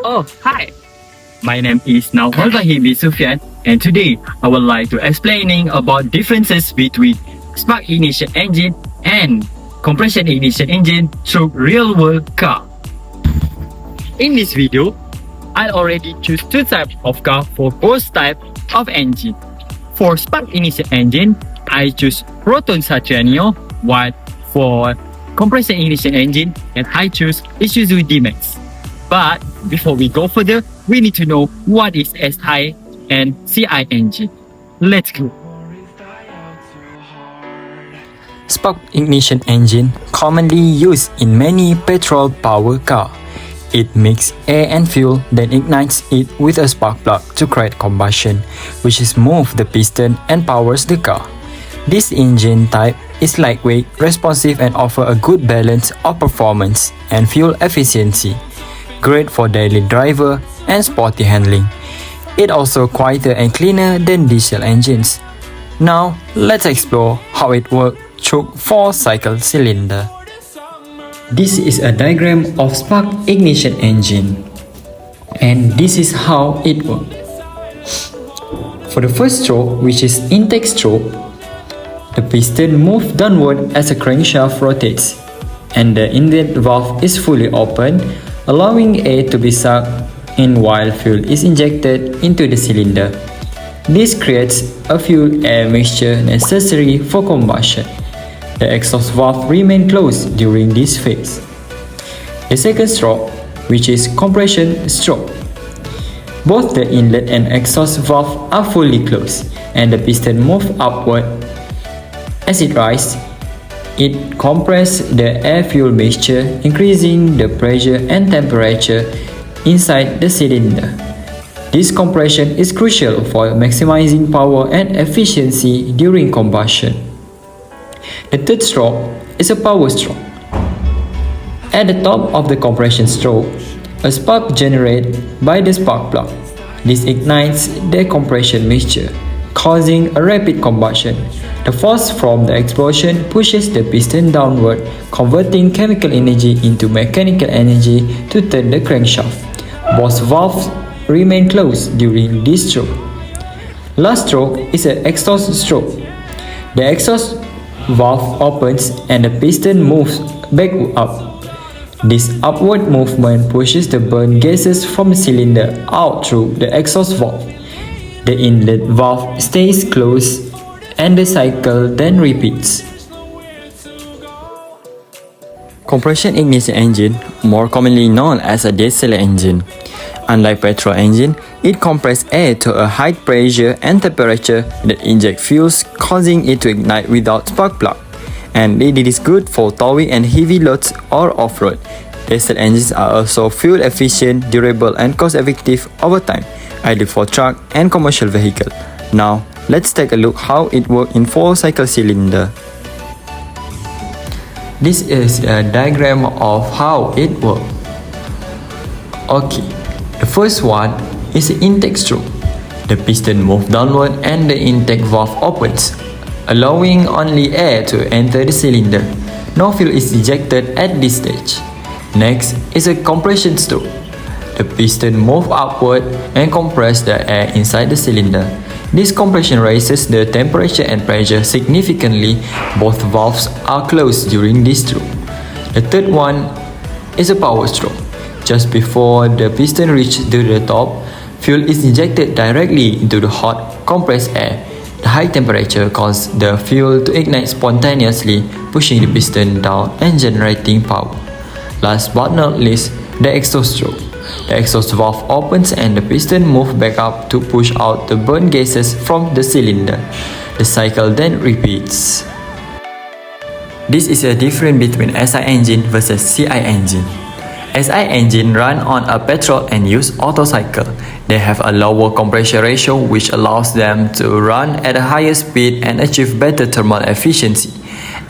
Oh, hi. My name is Mev351 and today I would like to explaining about differences between spark ignition engine and compression ignition engine through real-world car. In this video, I already choose two types of car for both types of engine. For spark ignition engine, I choose Proton Satriano, while for compression ignition engine, and I choose Isuzu D-Max. But before we go further, we need to know what is SI and CI engine. Let's go. Spark ignition engine commonly used in many petrol powered cars. It mixes air and fuel, then ignites it with a spark plug to create combustion, which is move the piston and powers the car. This engine type is lightweight, responsive and offer a good balance of performance and fuel efficiency. Great for daily driver and sporty handling. It also quieter and cleaner than diesel engines. Now, let's explore how it works through 4-cycle cylinder. This is a diagram of spark ignition engine, and this is how it works. For the first stroke, which is intake stroke, the piston moves downward as the crankshaft rotates, and the inlet valve is fully open, allowing air to be sucked in while fuel is injected into the cylinder. This creates a fuel-air mixture necessary for combustion. The exhaust valve remains closed during this phase. The second stroke, which is compression stroke. Both the inlet and exhaust valve are fully closed, and the piston moves upward. As it rises, it compresses the air-fuel mixture, increasing the pressure and temperature inside the cylinder. This compression is crucial for maximizing power and efficiency during combustion. The third stroke is a power stroke. At the top of the compression stroke, a spark generated by the spark plug. This ignites the compression mixture, causing a rapid combustion. The force from the explosion pushes the piston downward, converting chemical energy into mechanical energy to turn the crankshaft. Both valves remain closed during this stroke. Last stroke is an exhaust stroke. The exhaust valve opens and the piston moves back up. This upward movement pushes the burn gases from the cylinder out through the exhaust valve. The inlet valve stays closed and the cycle then repeats. Compression ignition engine, more commonly known as a diesel engine. Unlike petrol engine, it compresses air to a high pressure and temperature that inject fuels, causing it to ignite without spark plug. And it is good for towing and heavy loads or off-road. Diesel engines are also fuel efficient, durable and cost effective over time, ideal for truck and commercial vehicle. Now, let's take a look how it works in 4-cycle cylinder. This is a diagram of how it works. Okay. The first one is the intake stroke. The piston moves downward and the intake valve opens, allowing only air to enter the cylinder. No fuel is ejected at this stage. Next is a compression stroke. The piston moves upward and compresses the air inside the cylinder. This compression raises the temperature and pressure significantly. Both valves are closed during this stroke. The third one is a power stroke. Just before the piston reaches to the top, fuel is injected directly into the hot, compressed air. The high temperature causes the fuel to ignite spontaneously, pushing the piston down and generating power. Last but not least, the exhaust stroke. The exhaust valve opens and the piston moves back up to push out the burn gases from the cylinder. The cycle then repeats. This is a difference between SI engine versus CI engine. SI engine run on a petrol and use auto cycle. They have a lower compression ratio which allows them to run at a higher speed and achieve better thermal efficiency.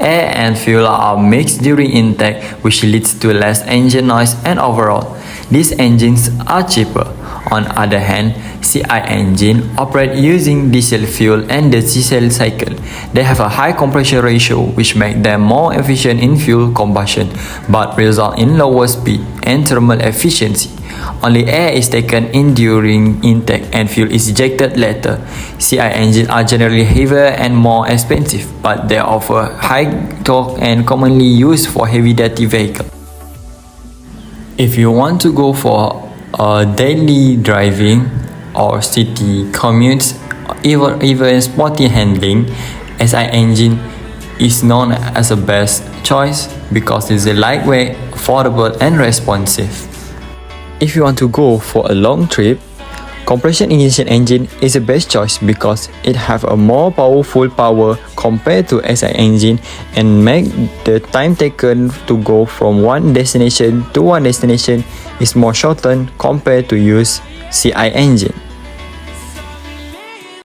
Air and fuel are mixed during intake which leads to less engine noise and overall, these engines are cheaper. On the other hand, CI engine operate using diesel fuel and the diesel cycle. They have a high compression ratio which make them more efficient in fuel combustion but result in lower speed and thermal efficiency. Only air is taken in during intake and fuel is ejected later. CI engines are generally heavier and more expensive, but they offer high torque and commonly used for heavy-duty vehicles. If you want to go for daily driving or city commutes, even sporty handling, SI engine is known as the best choice because it's a lightweight, affordable and responsive. If you want to go for a long trip, compression ignition engine is the best choice because it have a more powerful power compared to SI engine and make the time taken to go from one destination to one destination is more shortened compared to use CI engine.